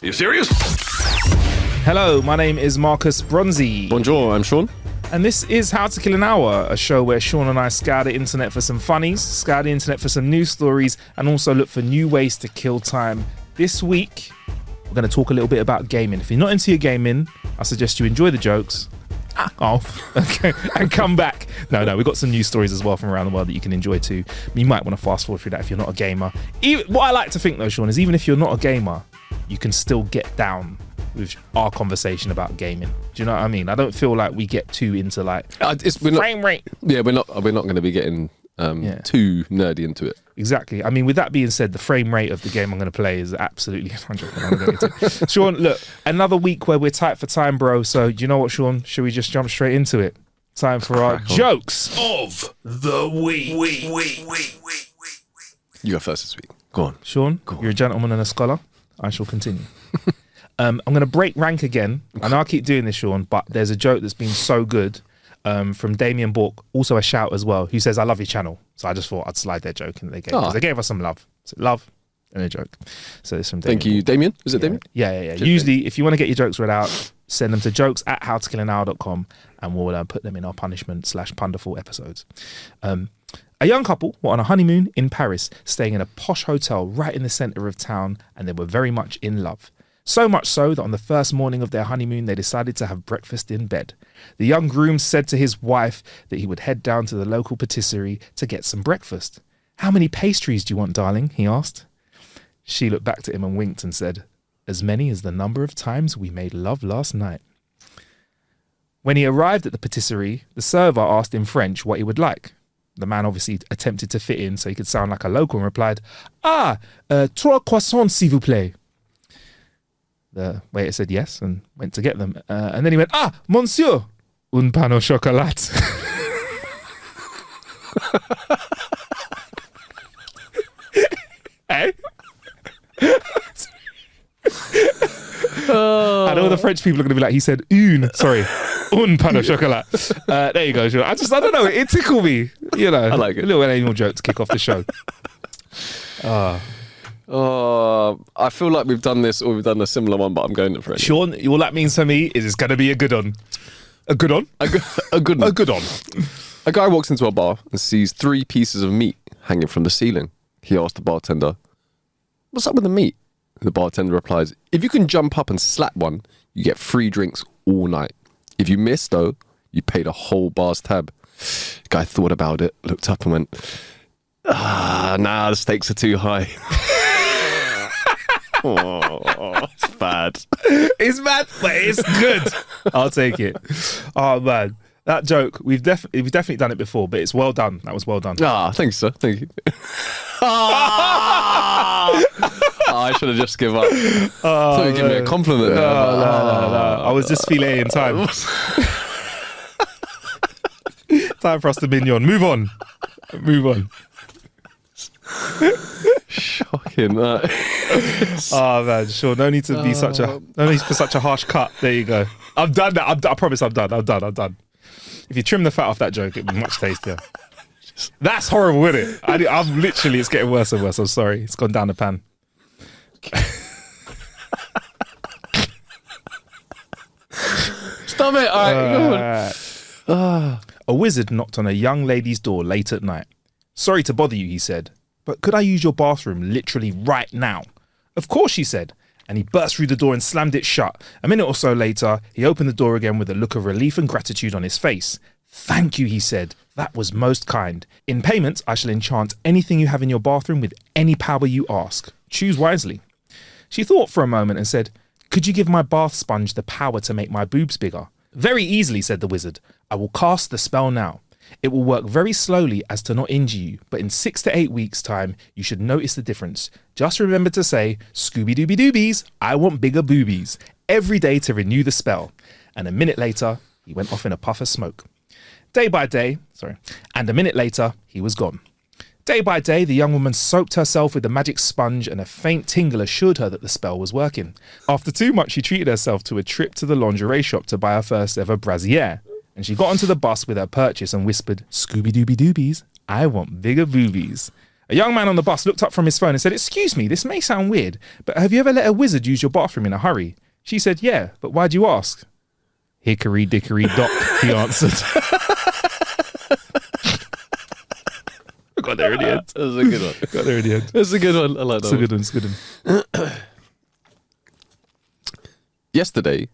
Are you serious? Hello, my name is Marcus Bronzy. Bonjour, I'm Sean. And this is How to Kill an Hour, a show where Sean and I scour the internet for some funnies, scour the internet for some news stories, and also look for new ways to kill time. This week, we're going to talk a little bit about gaming. If you're not into your gaming, I suggest you enjoy the jokes. Okay, and come back. No, we've got some news stories as well from around the world that you can enjoy too. You might want to fast forward through that if you're not a gamer. What I like to think though, Sean, is even if you're not a gamer, you can still get down with our conversation about gaming. Do you know what I mean? I don't feel like we get too into like frame rate. Yeah, we're not going to be getting too nerdy into it. Exactly. I mean, with that being said, the frame rate of the game I'm going to play is absolutely 100%. Sean, look, another week where we're tight for time, bro. So, do you know what, Sean? Should we just jump straight into it? Time for our jokes of the week. You go first this week. Go on. Sean, you're a gentleman and a scholar. I shall continue. I'm going to break rank again. I know I keep doing this, Sean, but there's a joke that's been so good from Damien Bork, also a shout as well, who says, I love your channel. So I just thought I'd slide their joke and they gave us some love. So love and a joke. So it's from Damien. Thank you, Bork. Damien. Is it Damien? Yeah. Usually, if you want to get your jokes read out, send them to jokes@howtokillanhour.com and we'll put them in our punishment/punderful episodes. A young couple were on a honeymoon in Paris, staying in a posh hotel right in the centre of town, and they were very much in love. So much so that on the first morning of their honeymoon, they decided to have breakfast in bed. The young groom said to his wife that he would head down to the local patisserie to get some breakfast. How many pastries do you want, darling? He asked. She looked back to him and winked and said, as many as the number of times we made love last night. When he arrived at the patisserie, the server asked in French what he would like. The man obviously attempted to fit in so he could sound like a local and replied, trois croissants, s'il vous plaît. The waiter said yes and went to get them. And then he went, monsieur, un pain au chocolat. Eh? And all the French people are going to be like, he said un pain au chocolat. There you go, Sean. I don't know, it tickled me. You know, I like it. A little animal joke to kick off the show. I feel like we've done this or we've done a similar one, but I'm going for it. Sean, all that means for me is it's going to be a good one. A good one? A good one. A good one. A guy walks into a bar and sees 3 pieces of meat hanging from the ceiling. He asks the bartender, what's up with the meat? The bartender replies, if you can jump up and slap one, you get free drinks all night. If you miss, though, you pay the whole bar's tab. The guy thought about it, looked up and went, the stakes are too high. It's bad. It's bad, but it's good. I'll take it. Oh, man. That joke, we've definitely done it before, but it's well done. That was well done. Thanks, sir. Thank you. I should have just given up. I thought you'd give me a compliment. No. I was just feeling in time. Time for us to minion. Move on. Shocking. Oh man, sure. No need to be no need for such a harsh cut. There you go. I've done that. I promise I'm done. If you trim the fat off that joke, it'd be much tastier. That's horrible, isn't it? I'm literally, it's getting worse and worse. I'm sorry. It's gone down the pan. Stop it. All right. A wizard knocked on a young lady's door late at night. Sorry to bother you, he said, but could I use your bathroom literally right now? Of course, she said. And he burst through the door and slammed it shut. A minute or so later, he opened the door again with a look of relief and gratitude on his face. Thank you, he said. That was most kind. In payment, I shall enchant anything you have in your bathroom with any power you ask. Choose wisely. She thought for a moment and said, could you give my bath sponge the power to make my boobs bigger? Very easily, said the wizard. I will cast the spell now. It will work very slowly as to not injure you, but in 6 to 8 weeks' time, you should notice the difference. Just remember to say, Scooby-Dooby-Doobies, I want bigger boobies, every day to renew the spell. And a minute later, he went off in a puff of smoke. And a minute later, he was gone. Day by day, the young woman soaped herself with the magic sponge and a faint tingle assured her that the spell was working. After 2 months, she treated herself to a trip to the lingerie shop to buy her first ever brassiere. And she got onto the bus with her purchase and whispered, Scooby-Dooby-Doobies, I want bigger boobies. A young man on the bus looked up from his phone and said, "Excuse me, this may sound weird, but have you ever let a wizard use your bathroom in a hurry?" She said, "Yeah, but why'd you ask?" "Hickory dickory dock," he answered. Got there in the end. That's a good one. Got there in the end. That's a good one. I like that. It's a good one. It's a good one. Yesterday,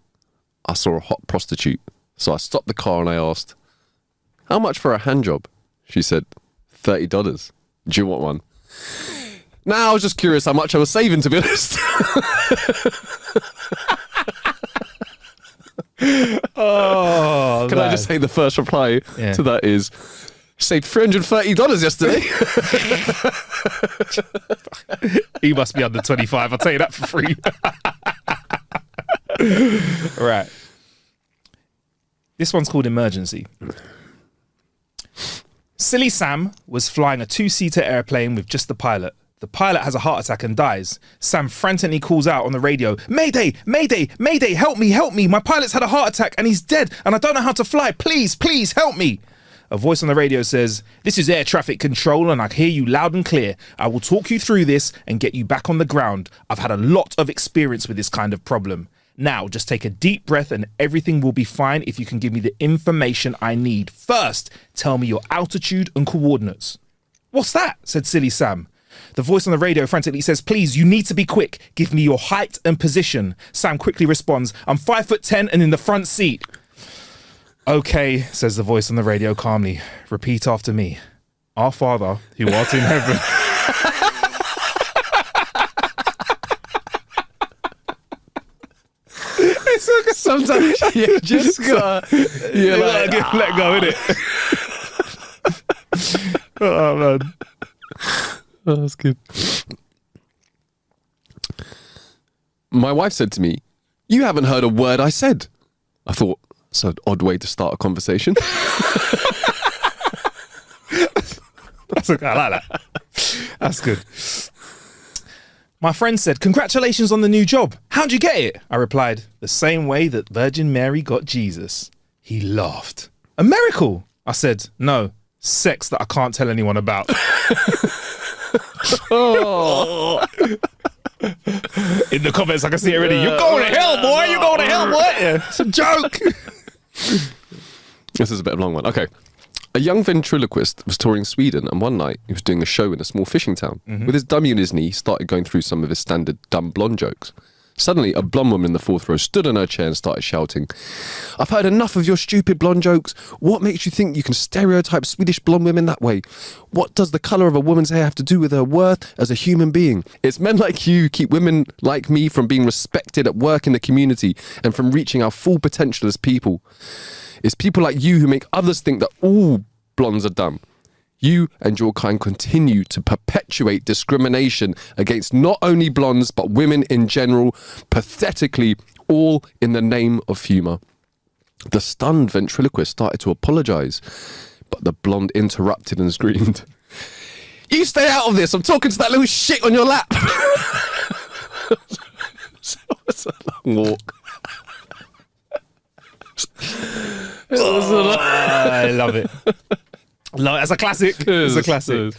I saw a hot prostitute, so I stopped the car and I asked, "How much for a hand job?" She said, $30. Do you want one? Now I was just curious how much I was saving, to be honest. Oh, Can I just say the first reply to that is, saved $330 yesterday. He must be under 25. I'll tell you that for free. Right. This one's called Emergency. Silly Sam was flying a 2-seater airplane with just the pilot. The pilot has a heart attack and dies. Sam frantically calls out on the radio, "Mayday, mayday, mayday, help me, help me. My pilot's had a heart attack and he's dead and I don't know how to fly. Please, please help me." A voice on the radio says, "This is air traffic control and I hear you loud and clear. I will talk you through this and get you back on the ground. I've had a lot of experience with this kind of problem. Now, just take a deep breath and everything will be fine if you can give me the information I need. First, tell me your altitude and coordinates." "What's that?" said Silly Sam. The voice on the radio frantically says, "Please, you need to be quick. Give me your height and position." Sam quickly responds, "I'm 5'10" and in the front seat." "Okay," says the voice on the radio calmly. "Repeat after me. Our Father, who art in heaven." Sometimes you just gotta, let go, innit? Oh, man. Oh, that's good. My wife said to me, "You haven't heard a word I said." I thought, it's an odd way to start a conversation. That's okay. I like that. That's good. My friend said, "Congratulations on the new job. How'd you get it?" I replied, "The same way that Virgin Mary got Jesus." He laughed. "A miracle?" I said, "No, sex that I can't tell anyone about." Oh. In the comments, I can see it already. "You're going to hell, boy. You're going to hell, boy." Yeah, it's a joke. This is a bit of a long one. Okay. A young ventriloquist was touring Sweden, and one night he was doing a show in a small fishing town. With his dummy on his knee, he started going through some of his standard dumb blonde jokes. Suddenly, a blonde woman in the fourth row stood on her chair and started shouting, "I've heard enough of your stupid blonde jokes. What makes you think you can stereotype Swedish blonde women that way? What does the colour of a woman's hair have to do with her worth as a human being? It's men like you who keep women like me from being respected at work in the community and from reaching our full potential as people. It's people like you who make others think that all blondes are dumb. You and your kind continue to perpetuate discrimination against not only blondes, but women in general, pathetically, all in the name of humour." The stunned ventriloquist started to apologise, but the blonde interrupted and screamed, "You stay out of this. I'm talking to that little shit on your lap." It's a long walk. I love it. As a classic. It's a classic.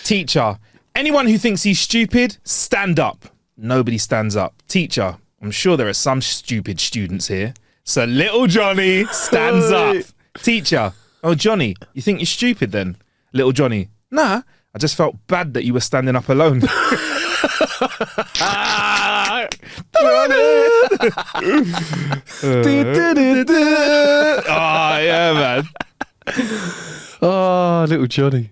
Teacher, anyone who thinks he's stupid, stand up. Nobody stands up. Teacher, I'm sure there are some stupid students here. So little Johnny stands up. Teacher, oh Johnny, you think you're stupid then? Little Johnny, nah, I just felt bad that you were standing up alone. Oh yeah, man. Oh, little Johnny.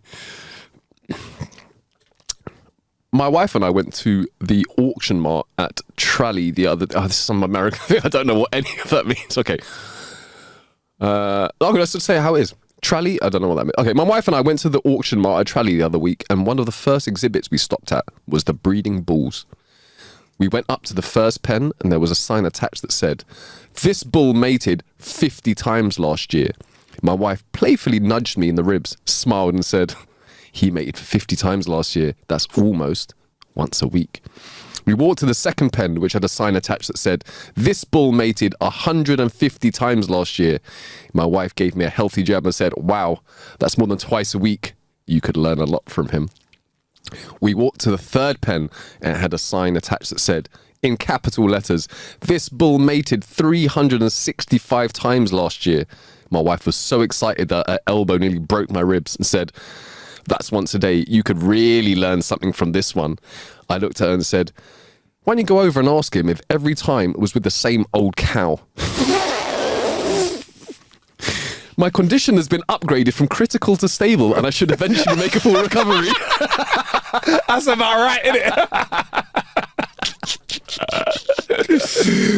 My wife and I went to the auction mart at Trally the other day. Oh, this is some American thing. I don't know what any of that means. Okay. Let's just say how it is. Trally? I don't know what that means. Okay, my wife and I went to the auction mart at Trally the other week, and one of the first exhibits we stopped at was the breeding bulls. We went up to the first pen, and there was a sign attached that said, "This bull mated 50 times last year." My wife playfully nudged me in the ribs, smiled and said, "He mated 50 times last year. That's almost once a week." We walked to the second pen, which had a sign attached that said, "This bull mated 150 times last year." My wife gave me a healthy jab and said, "Wow, that's more than twice a week. you could learn a lot from him. We walked to the third pen and it had a sign attached that said, in capital letters, "This bull mated 365 times last year." My wife was so excited that her elbow nearly broke my ribs and said, "That's once a day. You could really learn something from this one." I looked at her and said, "Why don't you go over and ask him if every time it was with the same old cow?" My condition has been upgraded from critical to stable and I should eventually make a full recovery. That's about right, isn't it?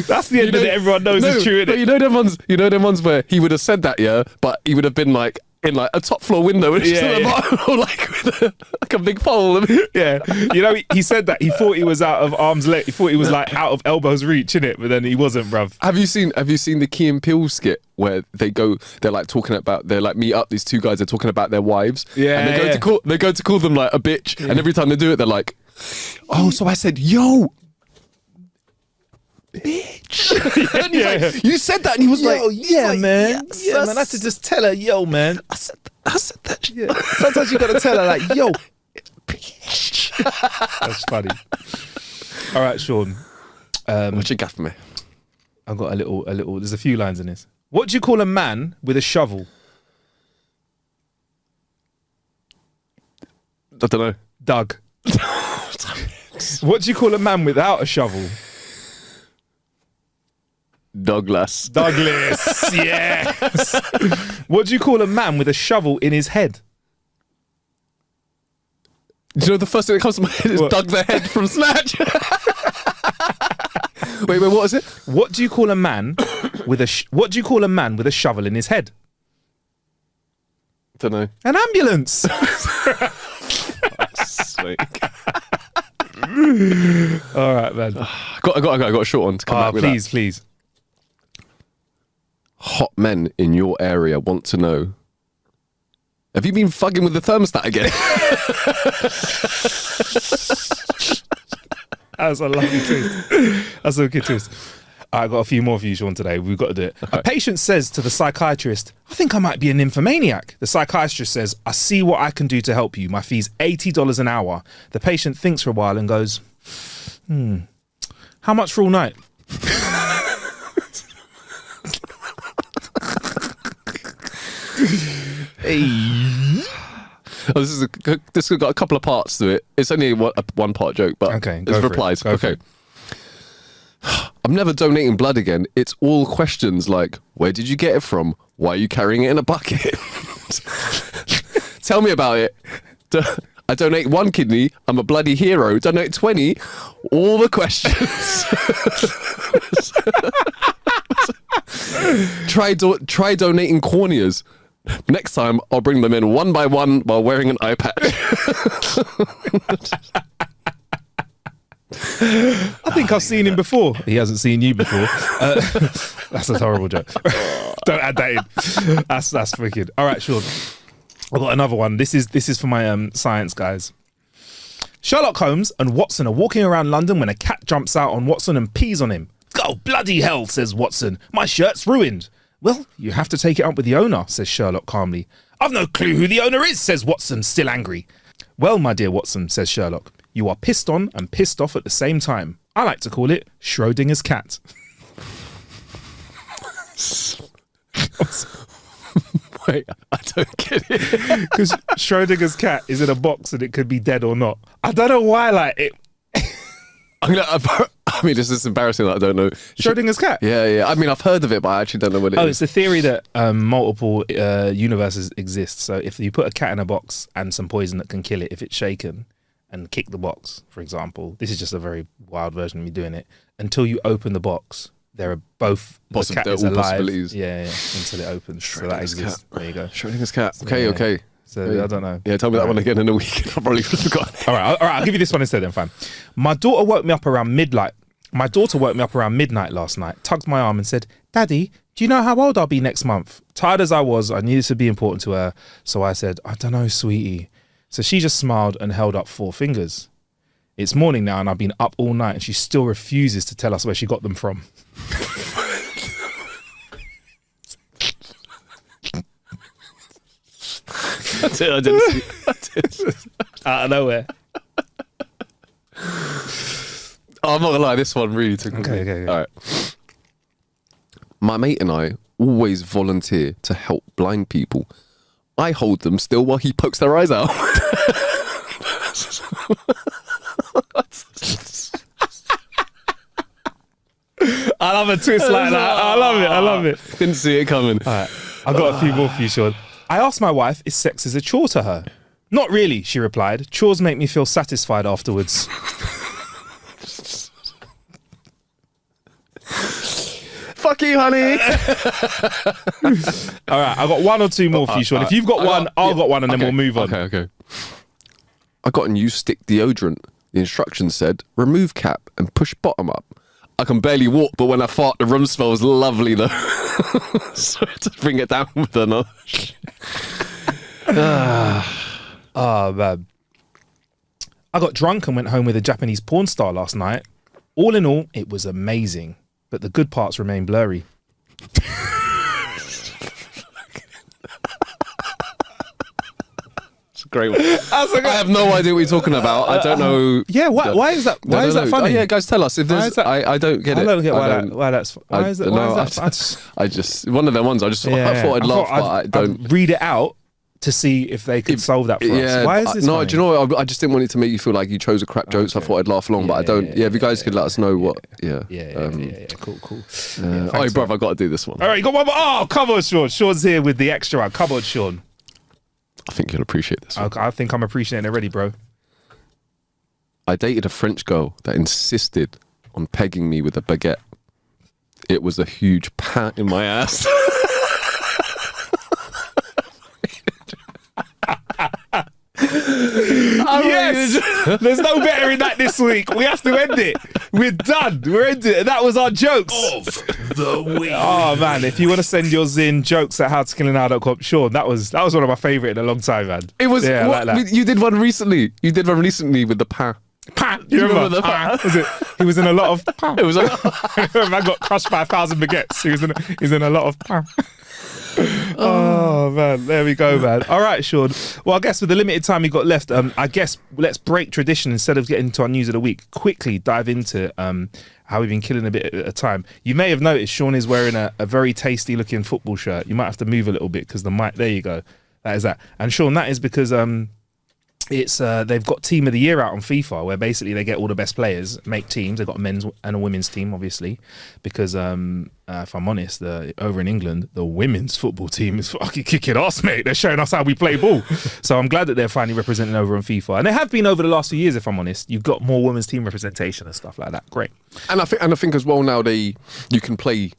That's the end of it. Everyone knows it's true, but innit? you know them ones where he would have said that, yeah, but he would have been like in like a top floor window and just at the bottom, or like with like a big pole. Yeah, you know, he said that he thought he was out of arm's length. He thought he was like out of elbow's reach, innit? But then he wasn't, bruv. Have you seen the Key and Peele skit where they're like talking about, they're like meet up, these two guys are talking about their wives, and they go to call them like a bitch, and every time they do it, they're like, "Oh, so I said, yo, bitch." And he's like, "You said that," and he was like, yeah, man. "Yes, Yeah, man. I had to just tell her, yo, man. I said that. Yeah. Sometimes you got to tell her, like, yo, bitch. That's funny. All right, Sean. What you got for me? I've got a little. There's a few lines in this. What do you call a man with a shovel? I don't know. Doug. What do you call a man without a shovel? Douglas. Douglas. Yes. What do you call a man with a shovel in his head? Do you know the first thing that comes to my head is What? Doug the Head from Snatch? Wait, what is it? What do you call a man with a shovel in his head? Don't know. An ambulance. Sweet. All right, man. I got a short one to come back with. Please. Hot men in your area want to know, have you been fucking with the thermostat again? That's a lovely twist. That's a good twist. I got a few more for you, Sean, today. We've got to do it. Okay. A patient says to the psychiatrist, "I think I might be a nymphomaniac." The psychiatrist says, "I see what I can do to help you. My fee's $80 an hour." The patient thinks for a while and goes, "How much for all night?" Hey. Oh, this has got a couple of parts to it. It's only a one part joke, but okay, there's replies. Okay. "I'm never donating blood again. It's all questions like, where did you get it from? Why are you carrying it in a bucket? Tell me about it. I donate 1 kidney. I'm a bloody hero. Donate 20. All the questions." Try donating corneas. Next time, I'll bring them in one by one while wearing an eye patch. I think I've seen him before. He hasn't seen you before. That's a horrible joke. Don't add that in. That's wicked. All right, Sean. I've got another one. This is for my science guys. Sherlock Holmes and Watson are walking around London when a cat jumps out on Watson and pees on him. "Oh, bloody hell," says Watson. "My shirt's ruined." "Well, you have to take it up with the owner," says Sherlock calmly. "I've no clue who the owner is," says Watson, still angry. "Well, my dear Watson," says Sherlock, "you are pissed on and pissed off at the same time. I like to call it Schrodinger's cat." Wait, I don't get it. Because Schrodinger's cat is in a box and it could be dead or not. I don't know why, like it. I mean, this is embarrassing that I don't know. Schrodinger's cat? Yeah. I mean, I've heard of it, but I actually don't know what it is. It's the theory that multiple universes exist. So if you put a cat in a box and some poison that can kill it if it's shaken and kick the box, for example, this is just a very wild version of me doing it. Until you open the box, there are both the cat is alive. Yeah, until it opens. So that exists. There you go. Schrodinger's cat. Okay. So I don't know. Yeah, tell me that one again in a week. I've probably forgotten. All right. I'll give you this one instead then, fam. My daughter woke me up around midnight last night, tugged my arm and said, "Daddy, do you know how old I'll be next month?" Tired as I was, I knew this would be important to her. So I said, "I don't know, sweetie." So she just smiled and held up 4 fingers. It's morning now and I've been up all night and she still refuses to tell us where she got them from. I didn't Out of nowhere. I'm not gonna lie, this one really took me. Okay. All right. My mate and I always volunteer to help blind people. I hold them still while he pokes their eyes out. I love a twist like that. I love it. Didn't see it coming. All right, I've got a few more for you, Sean. I asked my wife if sex is a chore to her. Not really, she replied. Chores make me feel satisfied afterwards. Fuck you, honey. All right, I've got one or two more for you, Sean. If you've got one, I'll got one, and then we'll move on. Okay. I got a new stick deodorant. The instructions said, remove cap and push bottom up. I can barely walk, but when I fart, the room smells lovely, though. So to bring it down with a notch. Oh, man. I got drunk and went home with a Japanese porn star last night. All in all, it was amazing, but the good parts remain blurry. It's a great one. I have no idea what you're talking about. I don't know. Yeah, why is that? Why is that funny? Oh, yeah, guys, tell us if there's. I don't get it. I don't get why that's. Why is that? I just one of them ones. I thought I'd laugh, but I don't. I'd read it out to see if they could solve that for us. Why is this? No, funny? do you know what? I just didn't want it to make you feel like you chose a crap joke, so I thought I'd laugh along, but I don't. Yeah, if you guys could let us know what. Yeah. Cool. Oh, brother, I've got to do this one. All right, you got one more. Oh, come on, Sean. Sean's here with the extra one. Come on, Sean. I think you'll appreciate this one. I think I'm appreciating it already, bro. I dated a French girl that insisted on pegging me with a baguette. It was a huge pat in my ass. Yes! There's no better in that this week. We have to end it. We're done. We're ending it. That was our jokes of the week. Oh, man. If you want to send yours in, jokes@howtokillanow.com. Sean, that was one of my favourite in a long time, man. It was. Yeah, what, like that. You did one recently. You did one recently with the pa. Pa. You remember the pa? Was it? He was in a lot of pa. It was. I got crushed by 1,000 baguettes. He's in a lot of pa. Oh man, there we go, man. All right, Sean. Well, I guess with the limited time we got left, I guess let's break tradition. Instead of getting to our news of the week, quickly dive into how we've been killing a bit at a time. You may have noticed Sean is wearing a very tasty looking football shirt. You might have to move a little bit because the mic. There you go. That is that. And Sean, that is because it's they've got Team of the Year out on FIFA, where basically they get all the best players, make teams. They've got a men's and a women's team, obviously, because if I'm honest, over in England, the women's football team is fucking kicking ass, mate. They're showing us how we play ball. So I'm glad that they're finally representing over on FIFA, and they have been over the last few years. If I'm honest, you've got more women's team representation and stuff like that. Great. And I think as well now you can play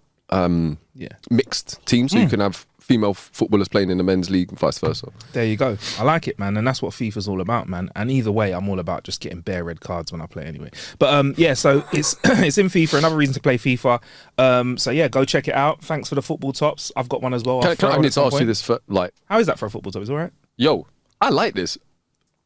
mixed teams, so you can have female footballers playing in the men's league and vice versa. There you go. I like it, man. And that's what FIFA's all about, man. And either way, I'm all about just getting bare red cards when I play anyway. But yeah, so it's it's in FIFA. Another reason to play FIFA. So yeah, go check it out. Thanks for the football tops. I've got one as well. I need to ask you this for how is that for a football top? Is it all right? Yo, I like this.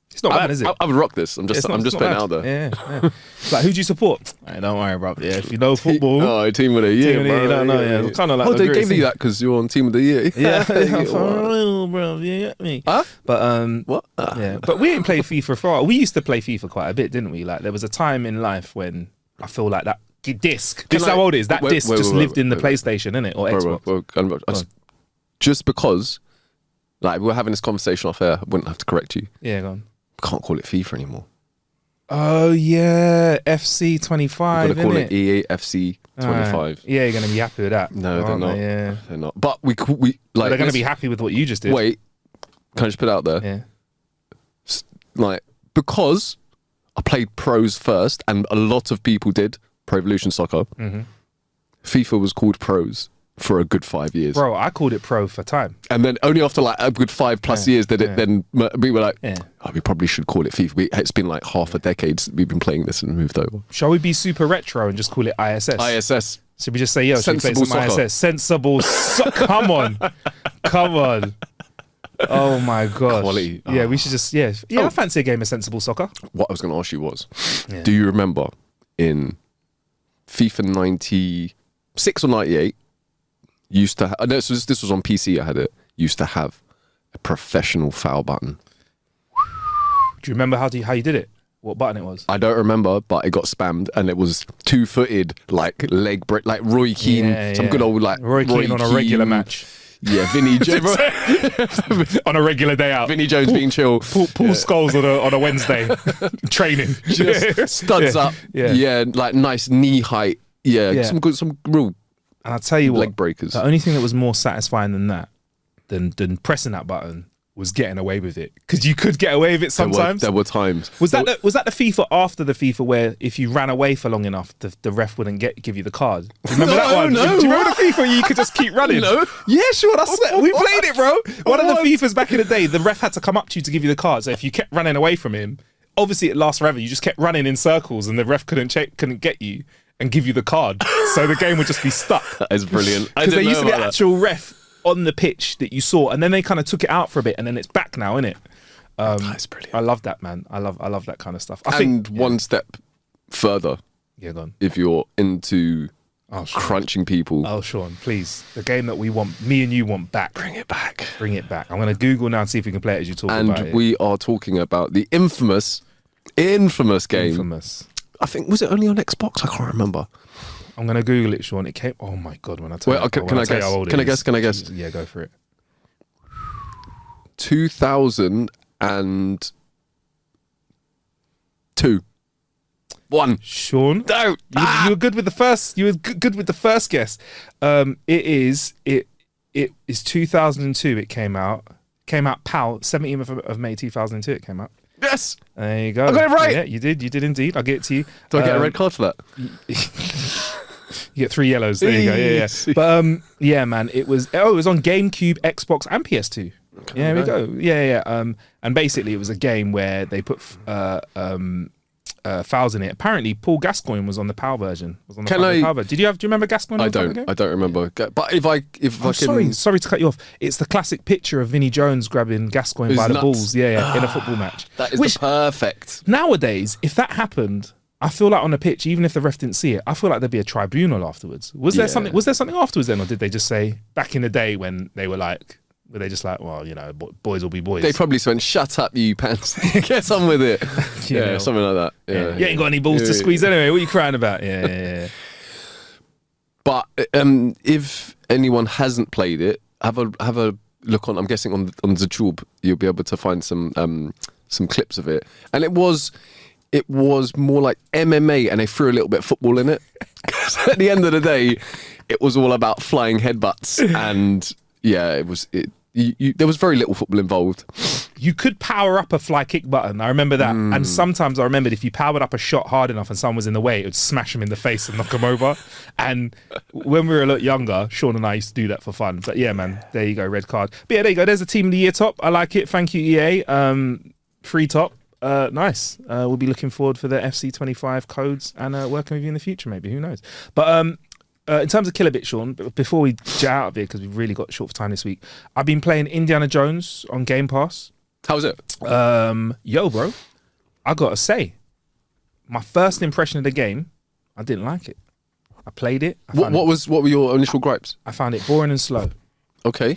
It's not bad, is it? I would rock this. I'm just putting it out there. Yeah. Like, who do you support? Hey, don't worry, bro. Yeah, if you know football. Team of the Year, bro. You don't know, yeah. Kind of like. Oh, they gave you that because you're on Team of the Year. Yeah, for real, bro. You get me? Huh? But what? Yeah, but we didn't play FIFA for a while. We used to play FIFA quite a bit, didn't we? Like, there was a time in life when I feel like that disc. This is how old it is. That disc just lived in the PlayStation, innit, or Xbox. Just because, like, we were having this conversation off air, I wouldn't have to correct you. Yeah, go on. Can't call it FIFA anymore. Oh yeah, FC 25. We're gonna call it EA FC 25. Right. Yeah, you're gonna be happy with that. No, they're not. Yeah, they're not. But we like. They're gonna be happy with what you just did. Wait, can I just put it out there? Yeah. Like, because I played pros first, and a lot of people did Pro Evolution Soccer. Mm-hmm. FIFA was called pros for a good 5 years. Bro, I called it pro for time. And then only after like a good 5+ years did it then we were like, oh, we probably should call it FIFA. It's been like half a decade since we've been playing this and moved over. Shall we be super retro and just call it ISS? ISS. Should we just say, yo, should we play some soccer. ISS? Sensible Come on. Come on. Oh my gosh. Quality. Yeah, we should just, I fancy a game of sensible soccer. What I was going to ask you was, do you remember in FIFA 96 or 98, used to this was on PC, I had it, used to have a professional foul button. Do you remember how you did it? What button it was? I don't remember, but it got spammed, and it was 2-footed, like leg break, like Roy Keane, some good old like Roy Keane on a regular match. Yeah, Vinny Jones On a regular day out. Vinny Jones being chill. Paul Scholes on a Wednesday training. Just studs up. Yeah, like nice knee height. Yeah, some real. And I'll tell you what, leg breakers. The only thing that was more satisfying than that, than pressing that button, was getting away with it, because you could get away with it sometimes. There were times. Was that the FIFA after the FIFA where if you ran away for long enough, the ref wouldn't give you the card? Do you remember that one? No. Do you remember the FIFA where you could just keep running? No. Yeah, sure. That's we played it, bro. One of the FIFAs back in the day, the ref had to come up to you to give you the card. So if you kept running away from him, obviously it lasts forever. You just kept running in circles, and the ref couldn't get you and give you the card. So the game would just be stuck. That is brilliant. Because there used to be an actual ref on the pitch that you saw, and then they kind of took it out for a bit, and then it's back now, innit? That's brilliant. I love that, man. I love that kind of stuff. I think think one step further. Yeah, go on. If you're into crunching people. Oh, Sean, please. The game that we want, me and you want back. Bring it back. Bring it back. I'm going to Google now and see if we can play it as you talk about it. And we are talking about the infamous game. Infamous. I think, was it only on Xbox? I can't remember. I'm going to Google it, Sean. It came, oh my God, when I tell you. Can I guess? Can I guess? Yeah, go for it. 2002. 1. Sean, No. You were good with the first. You were good with the first guess. It is 2002. It came out. PAL 17th of May 2002. It came out. Yes. There you go. I got it right. Yeah, you did indeed. I'll get it to you. Do I get a red card for that? You get 3 yellows. There you go. Yeah. But yeah, man, it was on GameCube, Xbox, and PS2. Okay, yeah, we go. Yeah. And basically, it was a game where they put fouls in it. Apparently, Paul Gascoigne was on the PAL version. PAL version. Do you remember Gascoigne? I don't remember. But if I can, sorry to cut you off. It's the classic picture of Vinnie Jones grabbing Gascoigne by the balls. Yeah, in a football match. That is perfect. Nowadays, if that happened, I feel like on the pitch, even if the ref didn't see it, I feel like there'd be a tribunal afterwards. Was there something afterwards then, or did they just say back in the day when they were like? Were they just like, well, you know, boys will be boys? They probably went, shut up, you pants. Get on with it. Yeah, something like that. Yeah. You ain't got any balls to squeeze anyway. What are you crying about? Yeah. But if anyone hasn't played it, have a look on, I'm guessing on the tube, you'll be able to find some clips of it. And it was more like MMA, and they threw a little bit of football in it. Because at the end of the day, it was all about flying headbutts and... Yeah, there was very little football involved. You could power up a fly kick button. I remember that. And sometimes I remembered if you powered up a shot hard enough and someone was in the way, it would smash him in the face and knock him over. And when we were a lot younger, Sean and I used to do that for fun. But yeah, man, there you go, red card. But yeah, there you go. There's a Team of the Year top. I like it. Thank you, EA. Free top. Nice. We'll be looking forward for the FC25 codes and working with you in the future, maybe. Who knows? But... in terms of Kilobit, Sean, before we jet out of here, because we've really got short for time this week, I've been playing Indiana Jones on Game Pass. How's it? Yo, bro, I gotta say, my first impression of the game, I didn't like it. I played it. What were your initial gripes? I found it boring and slow. Okay.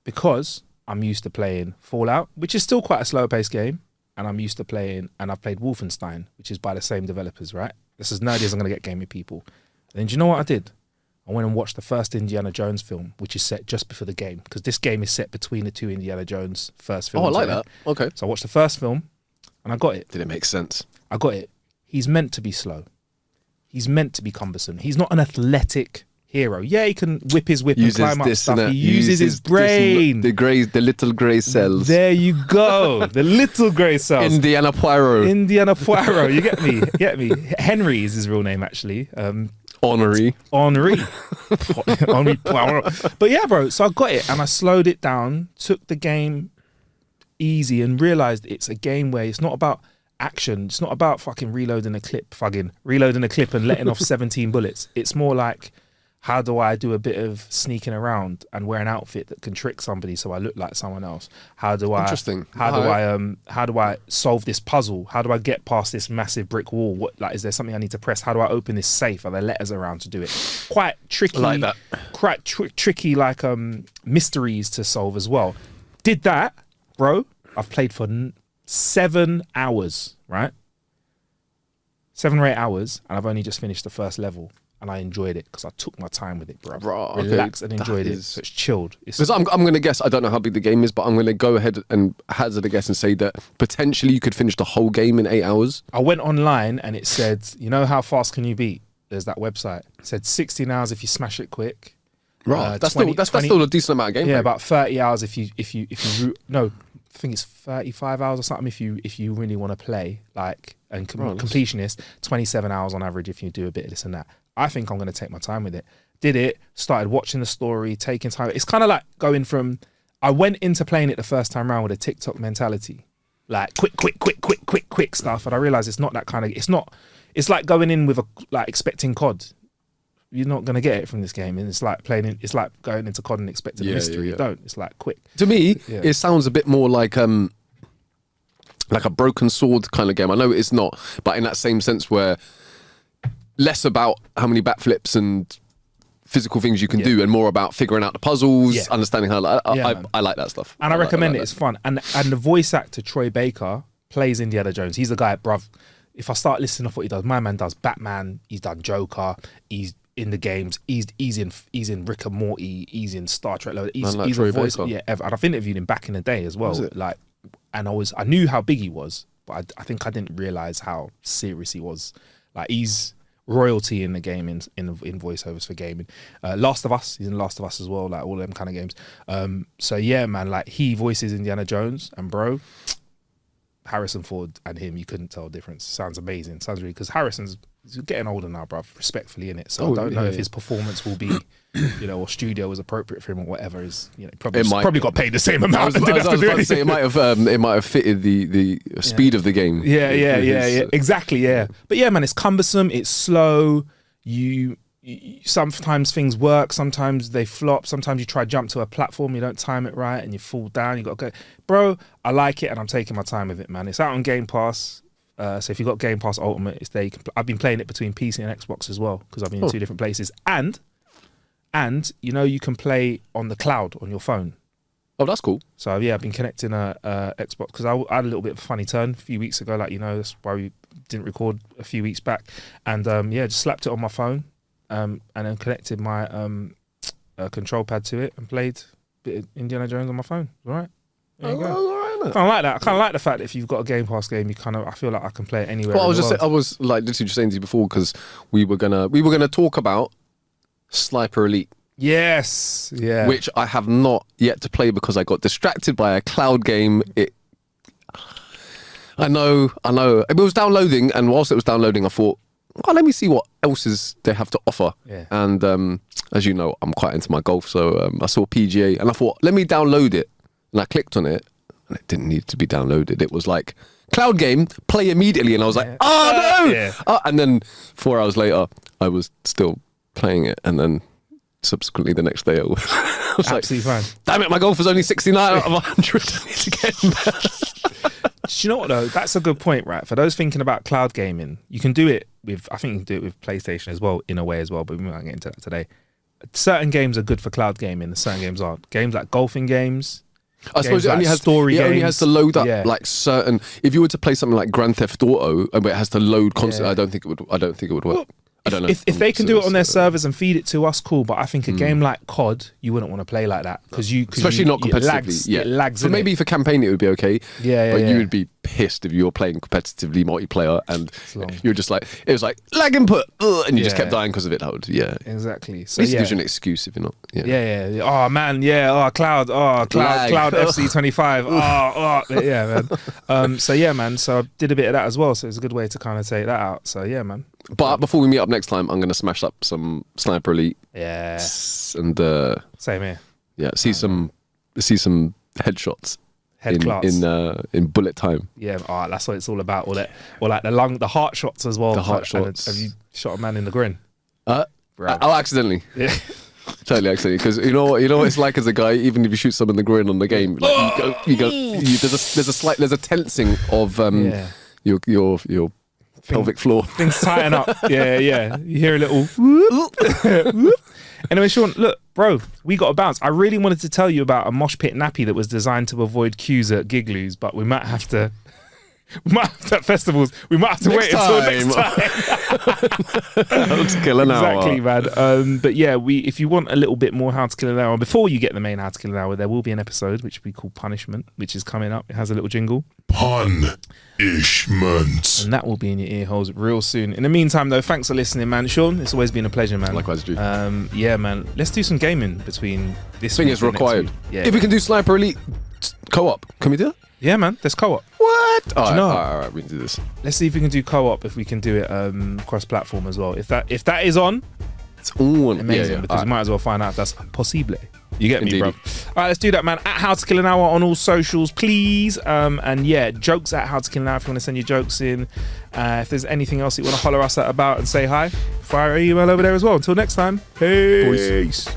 Because I'm used to playing Fallout, which is still quite a slower paced game, and I'm used to playing, and I've played Wolfenstein, which is by the same developers, right? This is nerdy as I'm gonna get gaming people. And do you know what I did? I went and watched the first Indiana Jones film, which is set just before the game, because this game is set between the two Indiana Jones first films. Oh, I like that. Okay. So I watched the first film, and I got it. Did it make sense? I got it. He's meant to be slow. He's meant to be cumbersome. He's not an athletic hero. Yeah, he can whip his whip and climb up stuff. He uses his brain. The little grey cells. There you go. The little grey cells. Indiana Poirot. You get me? Henry is his real name, actually. Henri Poirot. But yeah, bro, so I got it and I slowed it down, took the game easy and realised it's a game where it's not about action. It's not about fucking reloading a clip and letting off 17 bullets. It's more like, how do I do a bit of sneaking around and wear an outfit that can trick somebody so I look like someone else? How do I solve this puzzle? How do I get past this massive brick wall? Is there something I need to press? How do I open this safe? Are there letters around to do it? Quite tricky. Like that. Quite tricky, mysteries to solve as well. Did that, bro. I've played for 7 hours, right? 7 or 8 hours, and I've only just finished the first level, and I enjoyed it because I took my time with it, bro. Relaxed and enjoyed it. So it's chilled. Because I'm going to guess, I don't know how big the game is, but I'm going to go ahead and hazard a guess and say that potentially you could finish the whole game in 8 hours. I went online and it said, you know how fast can you beat? There's that website. It said 16 hours if you smash it quick. Right, that's still a decent amount of gameplay. Yeah, about 30 hours if you no, I think it's 35 hours or something if you really want to play, like, and completionist, 27 hours on average if you do a bit of this and that. I think I'm going to take my time with it. Did it, started watching the story, taking time. It's kind of like going from, I went into playing it the first time around with a TikTok mentality, like quick stuff, and I realized it's not that kind of, it's like going in with expecting COD. You're not going to get it from this game, and it's like going into COD and expecting a mystery. You don't. It's like quick. To me, it sounds a bit more like a broken sword kind of game. I know it's not, but in that same sense where less about how many backflips and physical things you can do, and more about figuring out the puzzles, understanding how. I like that stuff, and I recommend it. It's fun, and the voice actor Troy Baker plays Indiana Jones. He's the guy, bruv. If I start listing off what he does, my man does Batman. He's done Joker. He's in the games. He's in Rick and Morty. He's in Star Trek. He's a voice. Yeah, and I've interviewed him back in the day as well. Like, and I knew how big he was, but I think I didn't realize how serious he was. Like, he's royalty in the game in voiceovers for gaming. Last of Us, he's in Last of Us as well, like all them kind of games. So yeah, man, like he voices Indiana Jones, and bro, Harrison Ford and him, you couldn't tell the difference. Sounds amazing. Sounds really, because Harrison's getting older now, bruv, respectfully in it. So I don't know if his performance will be, or studio is appropriate for him or whatever. Is probably got paid the same amount. It might have fitted the speed of the game. Yeah, exactly. Yeah, but yeah, man, it's cumbersome. It's slow. You sometimes things work, sometimes they flop. Sometimes you try to jump to a platform, you don't time it right, and you fall down. You got to go, bro. I like it, and I'm taking my time with it, man. It's out on Game Pass. So if you've got Game Pass Ultimate, it's there. I've been playing it between PC and Xbox as well, because I've been in 2 different places. And you can play on the cloud on your phone. Oh, that's cool. So yeah, I've been connecting a Xbox, because I had a little bit of a funny turn a few weeks ago. Like, that's why we didn't record a few weeks back. And just slapped it on my phone, and then connected my control pad to it and played a bit of Indiana Jones on my phone. All right. There you go. I kind of like that. I kind of like the fact that if you've got a Game Pass game, I feel like I can play it anywhere. Well, I was like literally just saying to you before, because we were gonna talk about Sniper Elite. Yes, yeah. Which I have not yet to play because I got distracted by a cloud game. I know. It was downloading, and whilst it was downloading, I thought, well, let me see what else they have to offer. Yeah. And as you know, I'm quite into my golf, so I saw PGA, and I thought, let me download it. And I clicked on it, and it didn't need to be downloaded. It was like, cloud game, play immediately. And I was like, oh no! Yeah. And then 4 hours later, I was still playing it. And then subsequently the next day, I was absolutely fine. Damn it, my golf was only 69 out of 100. I need to get in there. Do you know what though? That's a good point, right? For those thinking about cloud gaming, you can do it with, I think you can do it with PlayStation as well, in a way as well, but we might get into that today. Certain games are good for cloud gaming, and certain games aren't. Games like golfing games, I suppose it only has to load up like certain. If you were to play something like Grand Theft Auto, and it has to load constantly, I don't think it would work. Well, I don't know. If they can do it on their servers and feed it to us, cool. But I think a game like COD, you wouldn't want to play like that, because especially not competitively. It lags. So maybe for campaign it would be okay. But you would be pissed if you were playing competitively multiplayer and you were just like, it was like lag input, and you just kept dying because of it. That would, exactly. So gives you an excuse if you're not. Oh man, cloud, cloud FC25. Man. So yeah, man. So I did a bit of that as well. So it's a good way to kind of take that out. So yeah, man. But before we meet up next time, I'm going to smash up some Sniper Elite. Yeah. And same here. Yeah, see some headshots. In bullet time. Yeah, that's what it's all about. Or like the heart shots as well. The heart shots. Have you shot a man in the groin? Accidentally. Yeah. Totally accidentally, because you know what it's like as a guy. Even if you shoot someone in the groin on the game, like there's a tensing of your pelvic floor. Things tighten up. Yeah. You hear a little whoop. Anyway, Sean, look, bro, we got to bounce. I really wanted to tell you about a mosh pit nappy that was designed to avoid queues at Gigloos, but we might have to We might have to, at festivals. We might have to wait until next time. How to Kill an Hour. Exactly, man. But yeah, if you want a little bit more How to Kill an Hour before you get the main How to Kill an Hour, there will be an episode which we call Punishment, which is coming up. It has a little jingle. Punishment. And that will be in your ear holes real soon. In the meantime, though, thanks for listening, man. Sean, it's always been a pleasure, man. Likewise, G. Yeah, man. Let's do some gaming between this Thing week is and next required. week. Yeah, If we can do Sniper Elite co-op, can we do that? yeah, man. Let's co-op. What? All know? right, we can do this. Let's see if we can do co-op. If we can do it cross-platform as well. If that is on, It's all amazing, because we might as well find out if that's possible. You get Indeed. me, bro? All right, let's do that, man. At How to Kill an Hour on all socials, please. And yeah, jokes at How to Kill an Hour if you want to send your jokes in. If there's anything else you want to holler us at about and say hi, fire an email over there as well. Until next time, peace.